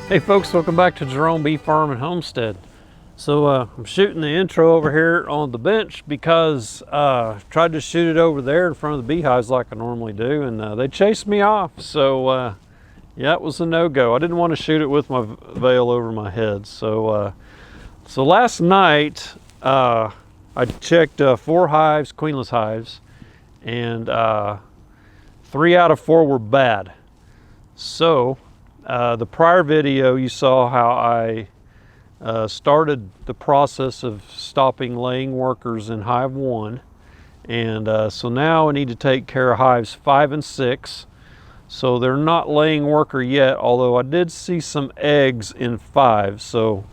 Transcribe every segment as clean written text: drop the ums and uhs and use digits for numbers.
Hey folks, welcome back to Jerome Bee Farm and Homestead. So I'm shooting the intro over here on the bench because I tried to shoot it over there in front of the beehives like I normally do, and they chased me off. So yeah, it was a no-go. I didn't want to shoot it with my veil over my head. So last night I checked 4 hives, queenless hives, and 3 out of 4 were bad. So the prior video, you saw how I started the process of stopping laying workers in hive 1. And so now I need to take care of hives 5 and 6. So they're not laying worker yet, although I did see some eggs in 5. So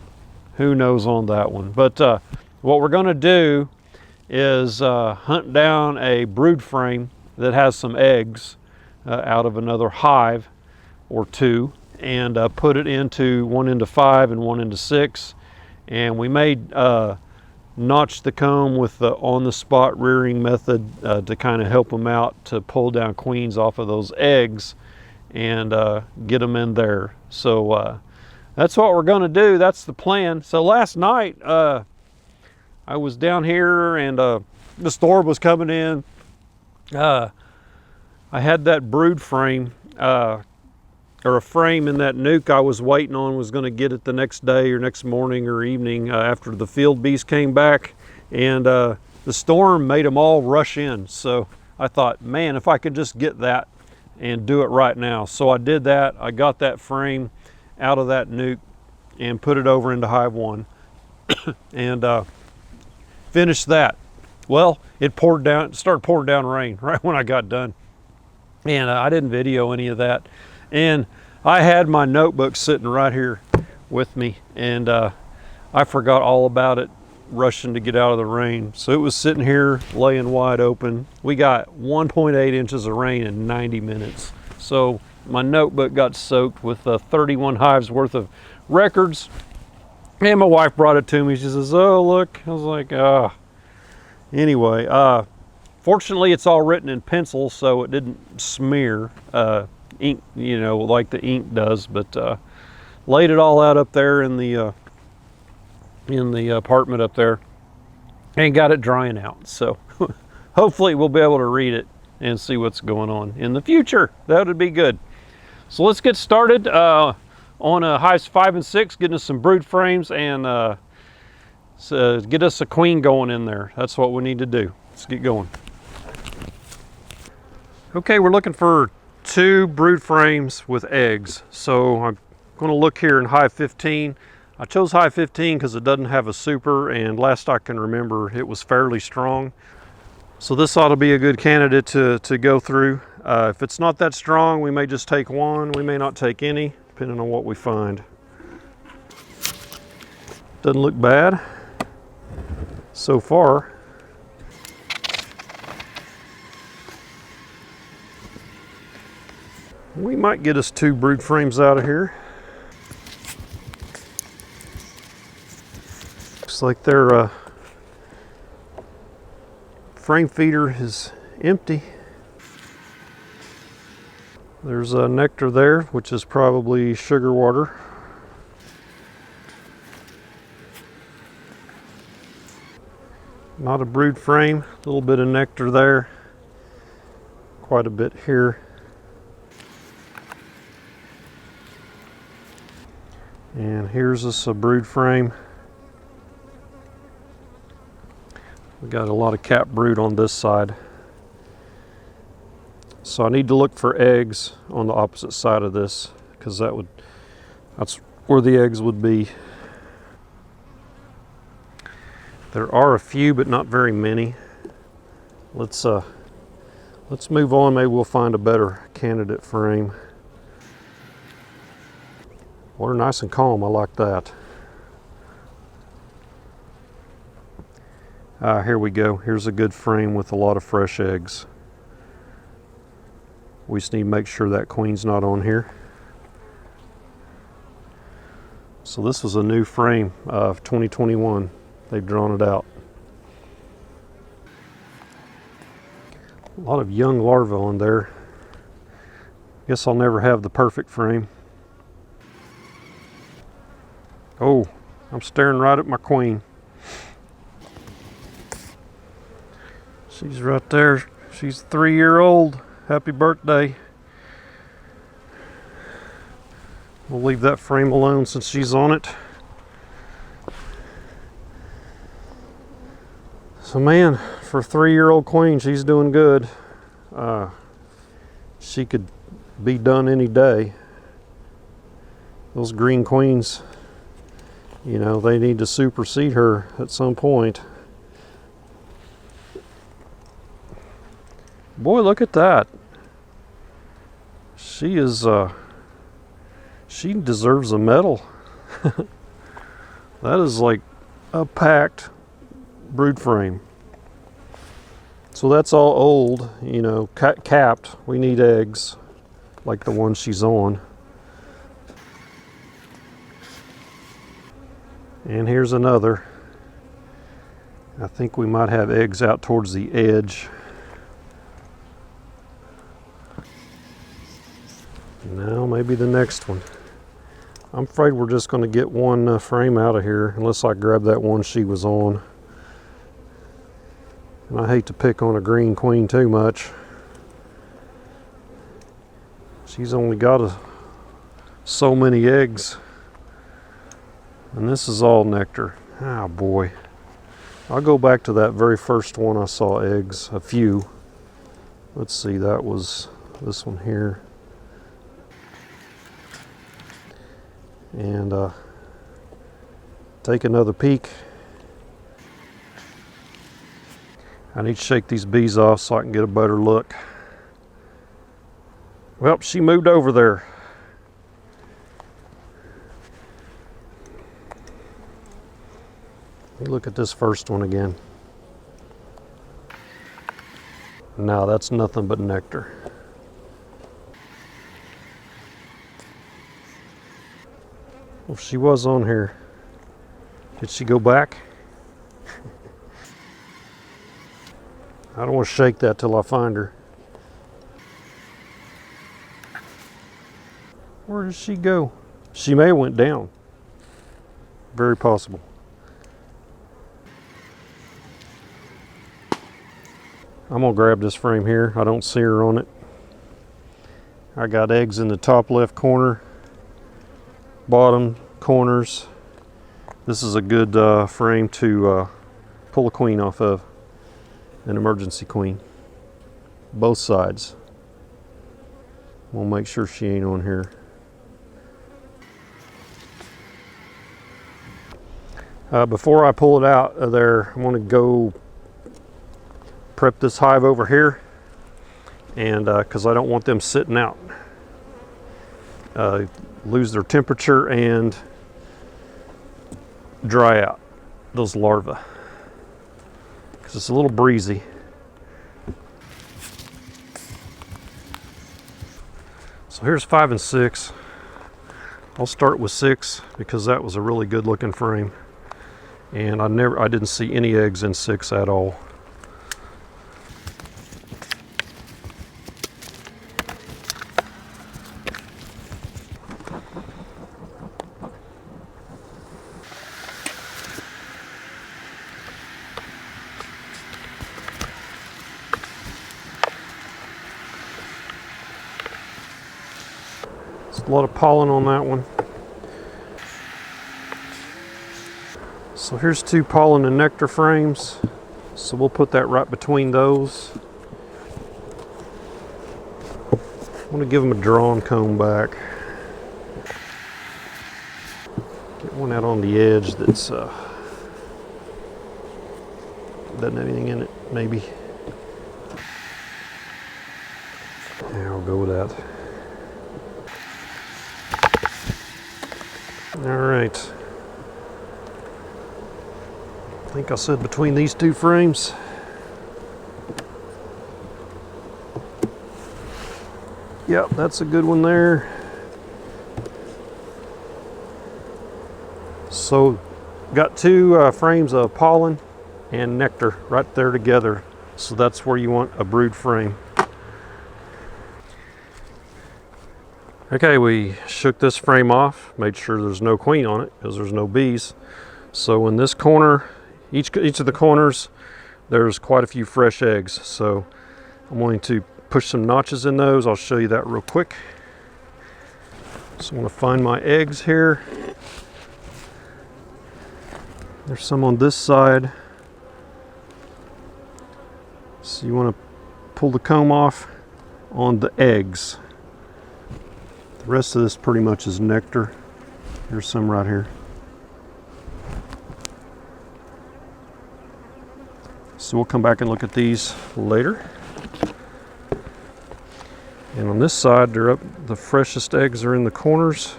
who knows on that one. But what we're going to do is hunt down a brood frame that has some eggs out of another hive or 2. And put it into one into 5 and one into 6, and we may notch the comb with the on-the-spot rearing method to kind of help them out to pull down queens off of those eggs and get them in there. So that's what we're going to do. That's the plan. So last night I was down here and the storm was coming in. I had that brood frame or a frame in that nuke I was waiting on, was going to get it the next day or next morning or evening after the field bees came back, and the storm made them all rush in. So I thought, man, if I could just get that and do it right now. So I did that. I got that frame out of that nuke and put it over into hive 1 and finished that. Well, it started pouring down rain right when I got done, and I didn't video any of that. And I had my notebook sitting right here with me, and I forgot all about it rushing to get out of the rain. So it was sitting here laying wide open. We got 1.8 inches of rain in 90 minutes. So my notebook got soaked with 31 hives worth of records. And my wife brought it to me. She says, "Oh, look." I was like, Anyway, fortunately it's all written in pencil, so it didn't smear ink, you know, like the ink does. But laid it all out up there in the apartment up there and got it drying out. So hopefully we'll be able to read it and see what's going on in the future. That would be good. So let's get started on hives 5 and 6, getting us some brood frames and so get us a queen going in there. That's what we need to do. Let's get going. Okay, we're looking for 2 brood frames with eggs. So I'm going to look here in hive 15. I chose hive 15 because it doesn't have a super, and last I can remember it was fairly strong. So this ought to be a good candidate to go through. If it's not that strong, we may just take one. We may not take any, depending on what we find. Doesn't look bad so far. We might get us 2 brood frames out of here. Looks like their frame feeder is empty. There's a nectar there, which is probably sugar water. Not a brood frame, a little bit of nectar there, quite a bit here. And here's us a brood frame. We got a lot of cap brood on this side. So I need to look for eggs on the opposite side of this, because that's where the eggs would be. There are a few, but not very many. Let's move on. Maybe we'll find a better candidate frame. Water nice and calm, I like that. Here we go. Here's a good frame with a lot of fresh eggs. We just need to make sure that queen's not on here. So this was a new frame of 2021. They've drawn it out. A lot of young larvae on there. Guess I'll never have the perfect frame. Oh, I'm staring right at my queen. She's right there. She's 3-year-old. Happy birthday. We'll leave that frame alone since she's on it. So man, for a 3-year-old queen, she's doing good. She could be done any day. Those green queens, you know, they need to supersede her at some point. Boy, look at that. She is, she deserves a medal. That is like a packed brood frame. So that's all old, you know, capped. We need eggs like the one she's on. And here's another. I think we might have eggs out towards the edge. Now maybe the next one. I'm afraid we're just going to get one frame out of here unless I grab that one she was on. And I hate to pick on a green queen too much. She's only got so many eggs. And this is all nectar. Oh boy. I'll go back to that very first one I saw eggs, a few. Let's see, that was this one here. And take another peek. I need to shake these bees off so I can get a better look. Well, she moved over there. Let me look at this first one again. No, that's nothing but nectar. Well, she was on here. Did she go back? I don't want to shake that till I find her. Where did she go? She may have went down. Very possible. I'm gonna grab this frame here. I don't see her on it. I got eggs in the top left corner, bottom corners. This is a good frame to pull a queen off of, an emergency queen. Both sides. We'll make sure she ain't on here. Before I pull it out of there, I want to go prep this hive over here, and because I don't want them sitting out, lose their temperature and dry out, those larvae, because it's a little breezy. So here's 5 and 6. I'll start with 6 because that was a really good looking frame, and I didn't see any eggs in 6 at all. A lot of pollen on that one. So here's 2 pollen and nectar frames. So we'll put that right between those. I want to give them a drawn comb back. Get one out on the edge that's doesn't have anything in it, maybe. Yeah, I'll go with that. All right. I think I said between these 2 frames. Yep, that's a good one there. So, got 2 frames of pollen and nectar right there together. So that's where you want a brood frame. Okay, we shook this frame off, made sure there's no queen on it because there's no bees. So in this corner, each of the corners, there's quite a few fresh eggs. So I'm going to push some notches in those. I'll show you that real quick. So I want to find my eggs here. There's some on this side. So you want to pull the comb off on the eggs. The rest of this pretty much is nectar. Here's some right here. So we'll come back and look at these later. And on this side, they're up. The freshest eggs are in the corners.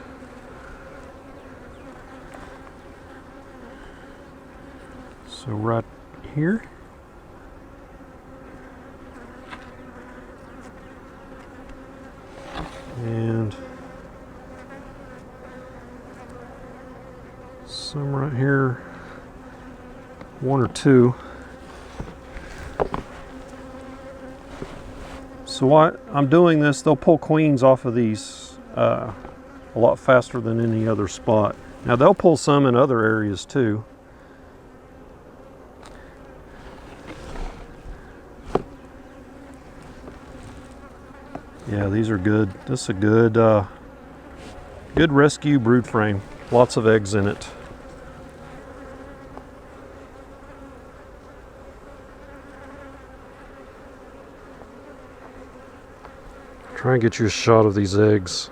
So right here. And some right here, one or two. So what I'm doing this, they'll pull queens off of these a lot faster than any other spot. Now they'll pull some in other areas too. Yeah, these are good. This is a good, good rescue brood frame. Lots of eggs in it. Try and get you a shot of these eggs.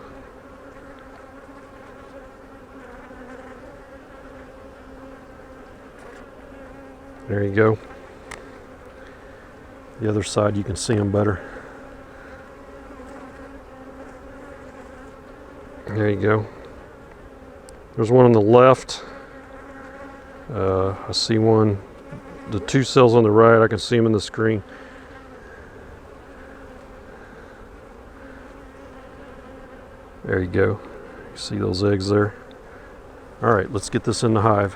There you go. The other side you can see them better. There you go. There's one on the left. I see one. The two cells on the right, I can see them in the screen. There you go. You see those eggs there? All right, let's get this in the hive.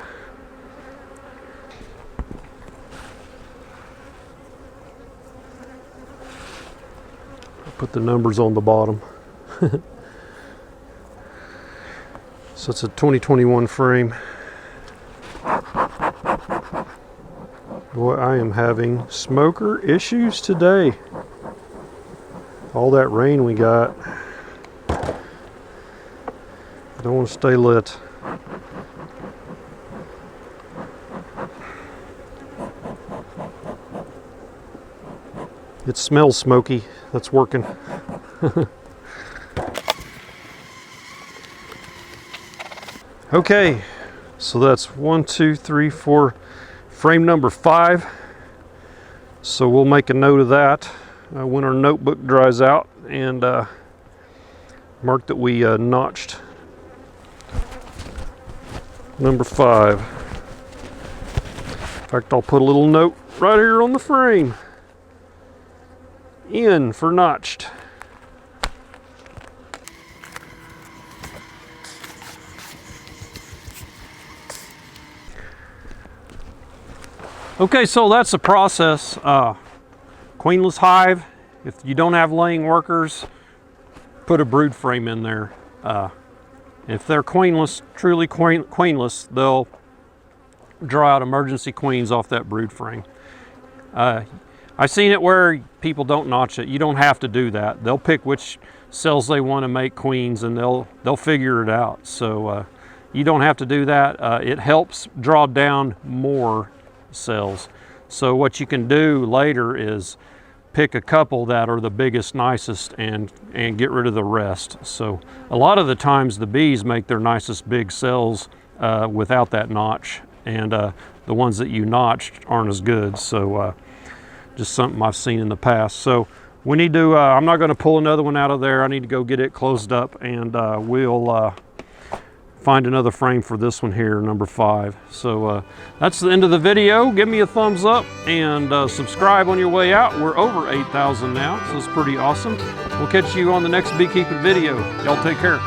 I'll put the numbers on the bottom. So it's a 2021 frame. Boy, I am having smoker issues today. All that rain we got. I don't want to stay lit. It smells smoky. That's working. Okay, so that's 1, 2, 3, 4, frame number 5. So we'll make a note of that when our notebook dries out, and mark that we notched number 5. In fact, I'll put a little note right here on the frame. N for notched. Okay, so that's the process. Queenless hive. If you don't have laying workers, put a brood frame in there. If they're queenless, truly queenless, they'll draw out emergency queens off that brood frame. I've seen it where people don't notch it. You don't have to do that. They'll pick which cells they want to make queens, and they'll figure it out. So you don't have to do that. It helps draw down more cells. So what you can do later is pick a couple that are the biggest, nicest, and get rid of the rest. So a lot of the times the bees make their nicest big cells without that notch, and the ones that you notched aren't as good. So just something I've seen in the past. So we need to, I'm not going to pull another one out of there. I need to go get it closed up, and we'll find another frame for this one here, number 5. So that's the end of the video. Give me a thumbs up and subscribe on your way out. We're over 8,000 now, so it's pretty awesome. We'll catch you on the next beekeeping video. Y'all take care.